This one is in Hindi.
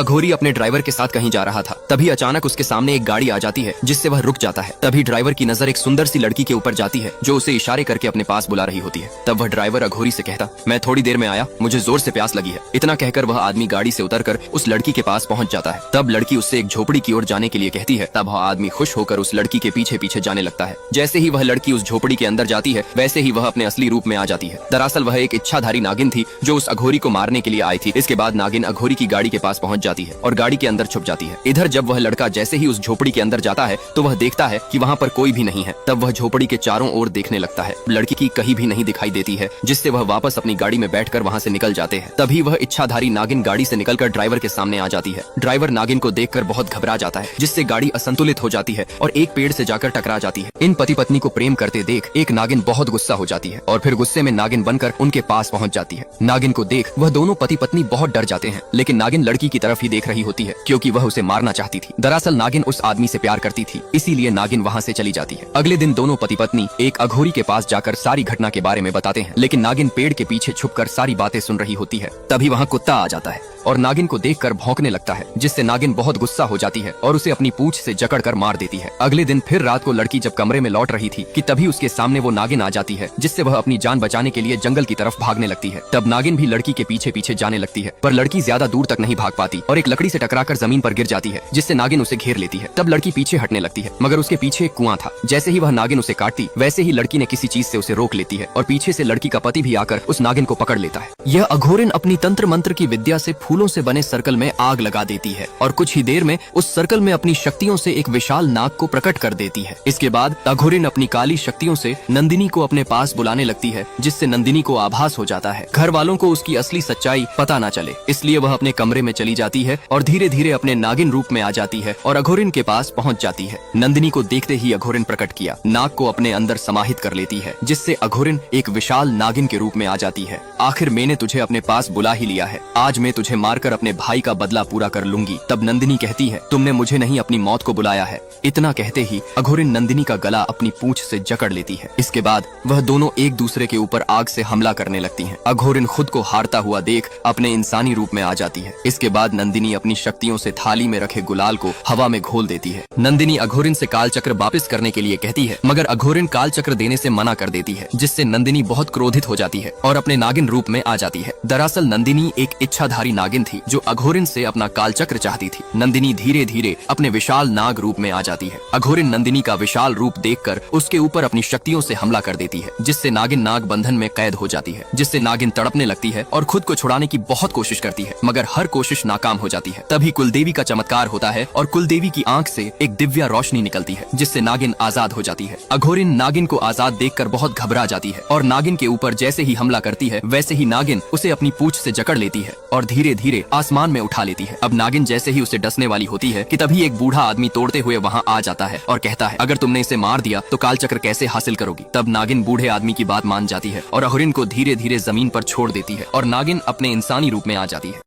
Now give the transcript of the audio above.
अघोरी अपने ड्राइवर के साथ कहीं जा रहा था। तभी अचानक उसके सामने एक गाड़ी आ जाती है जिससे वह रुक जाता है। तभी ड्राइवर की नजर एक सुंदर सी लड़की के ऊपर जाती है जो उसे इशारे करके अपने पास बुला रही होती है। तब वह ड्राइवर अघोरी से कहता, मैं थोड़ी देर में आया, मुझे जोर से प्यास लगी है। इतना कहकर वह आदमी गाड़ी से उतरकर उस लड़की के पास पहुंच जाता है। तब लड़की उससे एक झोपड़ी की ओर जाने के लिए कहती है। तब वह आदमी खुश होकर उस लड़की के पीछे पीछे जाने लगता है। जैसे ही वह लड़की उस झोपड़ी के अंदर जाती है वैसे ही वह अपने असली रूप में आ जाती है। दरअसल वह एक इच्छाधारी नागिन थी जो उस अघोरी को मारने के लिए आई थी। इसके बाद नागिन अघोरी की गाड़ी के पास पहुंच जाती है और गाड़ी के अंदर छुप जाती है। इधर जब वह लड़का जैसे ही उस झोपड़ी के अंदर जाता है तो वह देखता है कि वहाँ पर कोई भी नहीं है। तब वह झोपड़ी के चारों ओर देखने लगता है। लड़की की कहीं भी नहीं दिखाई देती है, जिससे वह वापस अपनी गाड़ी में बैठकर वहाँ से निकल जाते हैं। तभी वह इच्छाधारी नागिन गाड़ी से निकलकर ड्राइवर के सामने आ जाती है। ड्राइवर नागिन को देखकर बहुत घबरा जाता है, जिससे गाड़ी असंतुलित हो जाती है और एक पेड़ से जाकर टकरा जाती है। इन पति पत्नी को प्रेम करते देख एक नागिन बहुत गुस्सा हो जाती है और फिर गुस्से में नागिन बनकर उनके पास पहुंच जाती है। नागिन को देख वह दोनों पति पत्नी बहुत डर जाते हैं, लेकिन नागिन लड़की की तरफ ही देख रही होती है क्योंकि वह उसे मारना चाहती थी। दरअसल नागिन उस आदमी से प्यार करती थी, इसीलिए नागिन वहाँ से चली जाती है। अगले दिन दोनों पति पत्नी एक अघोरी के पास जाकर सारी घटना के बारे में बताते हैं, लेकिन नागिन पेड़ के पीछे छुपकर सारी बातें सुन रही होती है। तभी वहाँ कुत्ता आ जाता है और नागिन को देखकर भौंकने लगता है, जिससे नागिन बहुत गुस्सा हो जाती है और उसे अपनी पूंछ से जकड़कर मार देती है। अगले दिन फिर रात को लड़की जब कमरे में लौट रही थी कि तभी उसके सामने वो नागिन आ जाती है, जिससे वह अपनी जान बचाने के लिए जंगल की तरफ भागने लगती है। तब नागिन भी लड़की के पीछे पीछे जाने लगती है, पर लड़की ज्यादा दूर तक नहीं भाग पाती और एक लकड़ी से टकराकर जमीन पर गिर जाती है, जिससे नागिन उसे घेर लेती है। तब लड़की पीछे हटने लगती है, मगर उसके पीछे एक कुआं था। जैसे ही वह नागिन उसे काटती वैसे ही लड़की ने किसी चीज से उसे रोक लेती है और पीछे से लड़की का पति भी आकर उस नागिन को पकड़ लेता है। यह अघोरिन अपनी तंत्र मंत्र की विद्या से फूलों से बने सर्कल में आग लगा देती है और कुछ ही देर में उस सर्कल में अपनी शक्तियों से एक विशाल नाग को प्रकट कर देती है। इसके बाद अघोरिन अपनी काली शक्तियों से नंदिनी को अपने पास बुलाने लगती है, जिससे नंदिनी को आभास हो जाता है। घर वालों को उसकी असली सच्चाई पता न चले, इसलिए वह अपने कमरे में चली जाती है और धीरे धीरे अपने नागिन रूप में आ जाती है और अघोरिन के पास पहुंच जाती है। नंदिनी को देखते ही अघोरिन प्रकट किया नाग को अपने अंदर समाहित कर लेती है, जिससे अघोरिन एक विशाल नागिन के रूप में आ जाती है। आखिर मैंने तुझे अपने पास बुला ही लिया है, आज मैं तुझे मारकर अपने भाई का बदला पूरा कर लूंगी। तब नंदिनी कहती है, तुमने मुझे नहीं अपनी मौत को बुलाया है। इतना कहते ही अघोरिन नंदिनी का गला अपनी पूंछ से जकड़ लेती है। इसके बाद वह दोनों एक दूसरे के ऊपर आग से हमला करने लगती हैं। अघोरिन खुद को हारता हुआ देख अपने इंसानी रूप में आ जाती है। इसके बाद नंदिनी अपनी शक्तियों से थाली में रखे गुलाल को हवा में घोल देती है। नंदिनी अघोरिन से काल चक्र वापस करने के लिए कहती है, मगर अघोरिन काल चक्र देने से मना कर देती है, जिससे नंदिनी बहुत क्रोधित हो जाती है और अपने नागिन रूप में आ जाती है। दरअसल नंदिनी एक इच्छाधारी नागिन थी जो अघोरिन से अपना काल चक्र चाहती थी। नंदिनी धीरे धीरे अपने विशाल नाग रूप में आ जाती है। अघोरिन नंदिनी का विशाल रूप देखकर उसके ऊपर अपनी शक्तियों से हमला कर देती है, जिससे नागिन नाग बंधन में कैद हो जाती है, जिससे नागिन तड़पने लगती है और खुद को छुड़ाने की बहुत कोशिश करती है, मगर हर कोशिश नाकाम हो जाती है। तभी कुलदेवी का चमत्कार होता है और कुलदेवी की आंख से एक दिव्य रोशनी निकलती है, जिससे नागिन आजाद हो जाती है। अघोरिन नागिन को आजाद देखकर बहुत घबरा जाती है और नागिन के ऊपर जैसे ही हमला करती है वैसे ही नागिन उसे अपनी पूंछ से जकड़ लेती है और धीरे धीरे आसमान में उठा लेती है। अब नागिन जैसे ही उसे डसने वाली होती है कि तभी एक बूढ़ा आदमी तोड़ते हुए वहाँ आ जाता है और कहता है, अगर तुमने इसे मार दिया तो काल चक्र कैसे हासिल करोगी। तब नागिन बूढ़े आदमी की बात मान जाती है और अघोरिन को धीरे धीरे जमीन पर छोड़ देती है और नागिन अपने इंसानी रूप में आ जाती है।